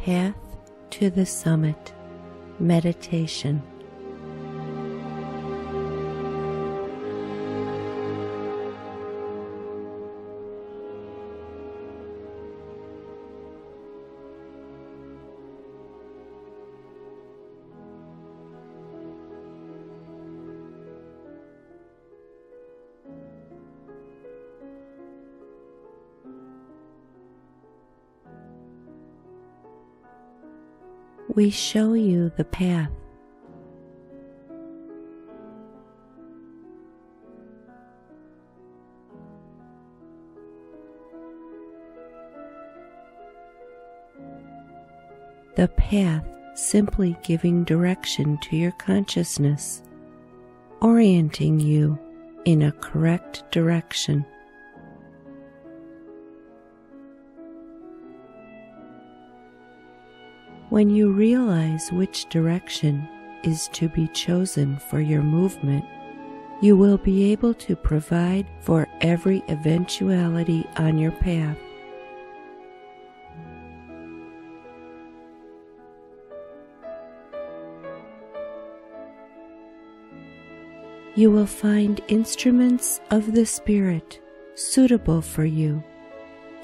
Path to the Summit Meditation. We show you the path. The path simply giving direction to your consciousness, orienting you in a correct direction. When you realize which direction is to be chosen for your movement, you will be able to provide for every eventuality on your path. You will find instruments of the Spirit suitable for you,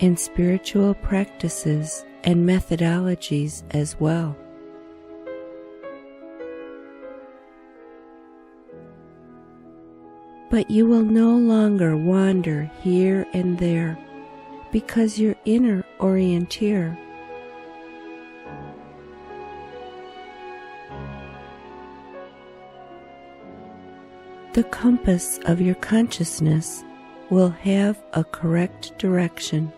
and spiritual practices and methodologies as well. But you will no longer wander here and there because your inner orienteer, the compass of your consciousness, will have a correct direction.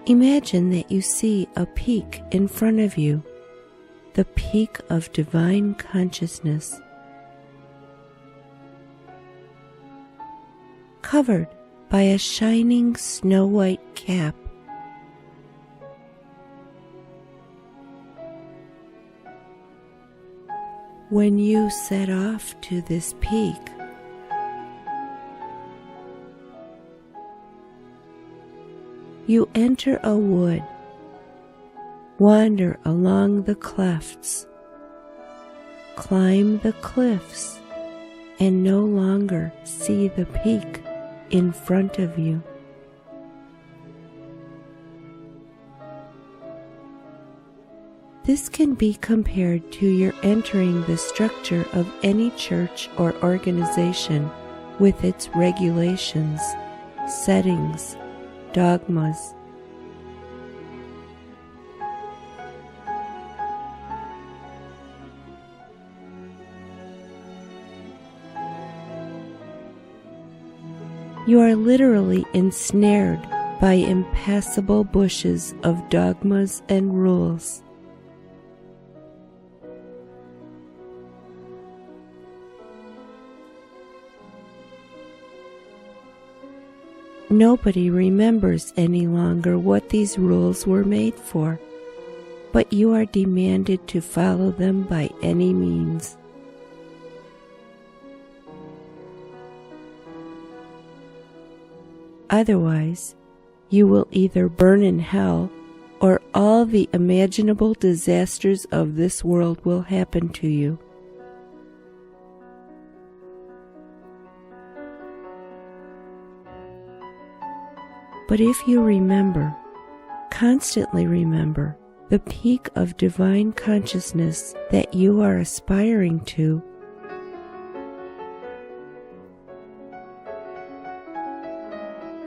Imagine that you see a peak in front of you, the peak of divine consciousness, covered by a shining snow-white cap. When you set off to this peak, you enter a wood, wander along the clefts, climb the cliffs, and no longer see the peak in front of you. This can be compared to your entering the structure of any church or organization with its regulations, settings, dogmas. You are literally ensnared by impassable bushes of dogmas and rules. Nobody remembers any longer what these rules were made for, but you are demanded to follow them by any means. Otherwise, you will either burn in hell or all the imaginable disasters of this world will happen to you. But if you remember, constantly remember, the peak of divine consciousness that you are aspiring to,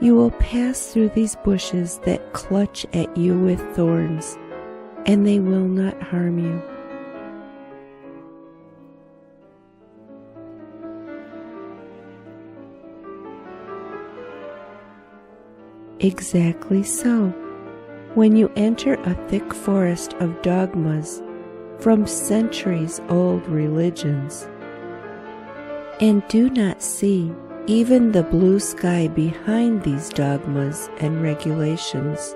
you will pass through these bushes that clutch at you with thorns, and they will not harm you. Exactly so. When you enter a thick forest of dogmas from centuries-old religions, and do not see even the blue sky behind these dogmas and regulations,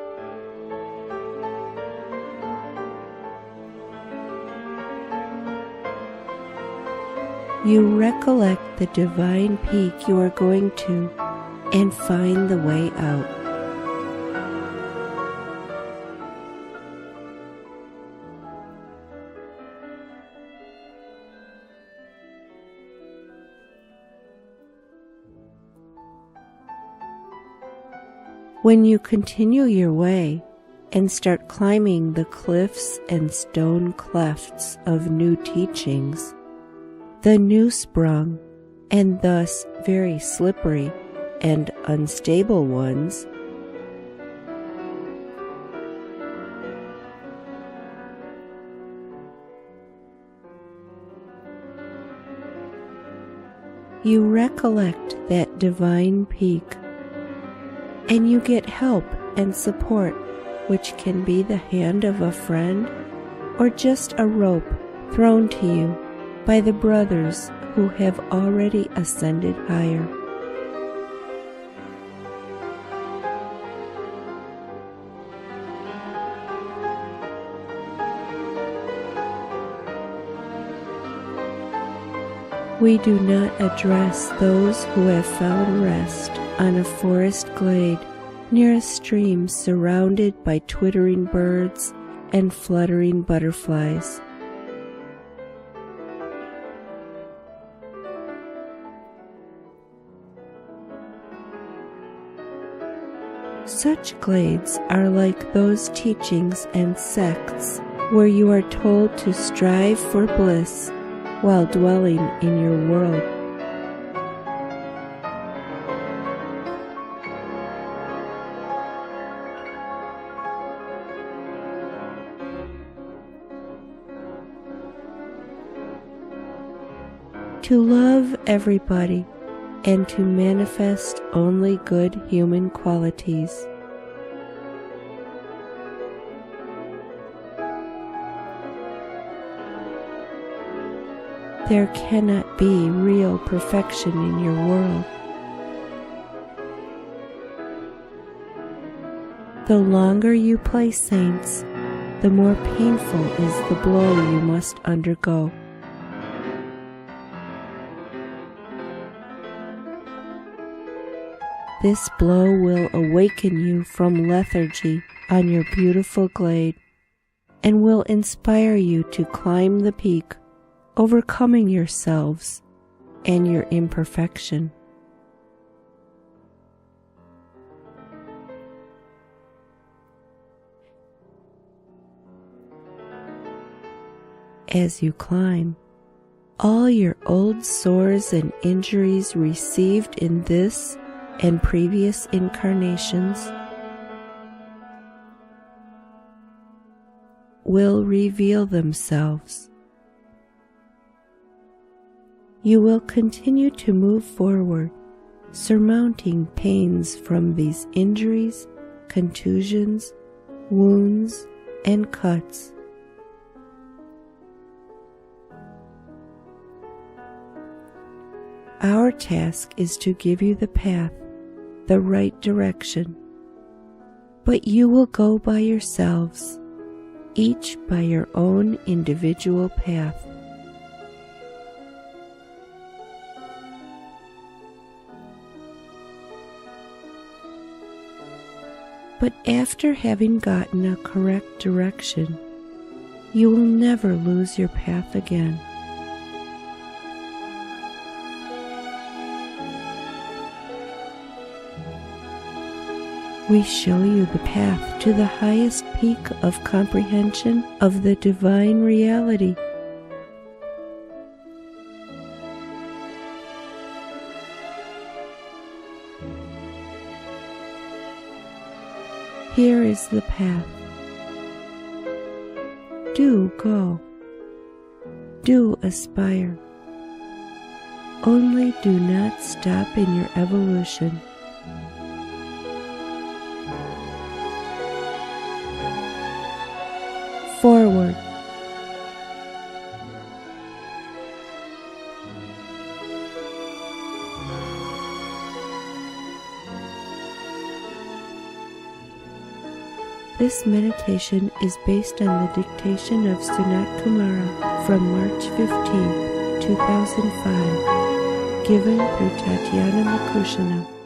you recollect the divine peak you are going to and find the way out. When you continue your way and start climbing the cliffs and stone clefts of new teachings, the new sprung and thus very slippery and unstable ones, you recollect that divine peak, and you get help and support, which can be the hand of a friend or just a rope thrown to you by the brothers who have already ascended higher. We do not address those who have found rest on a forest glade near a stream surrounded by twittering birds and fluttering butterflies. Such glades are like those teachings and sects where you are told to strive for bliss while dwelling in your world. To love everybody and to manifest only good human qualities. There cannot be real perfection in your world. The longer you play saints, the more painful is the blow you must undergo. This blow will awaken you from lethargy on your beautiful glade and will inspire you to climb the peak, overcoming yourselves and your imperfection. As you climb, all your old sores and injuries received in this and previous incarnations will reveal themselves. You will continue to move forward, surmounting pains from these injuries, contusions, wounds, and cuts. Our task is to give you the path, the right direction, but you will go by yourselves, each by your own individual path. But after having gotten a correct direction, you will never lose your path again. We show you the path to the highest peak of comprehension of the divine reality. Here is the path. Do go. Do aspire. Only do not stop in your evolution. Forward. This meditation is based on the dictation of Sanat Kumara from March 15, 2005, given through Tatiana Makushina.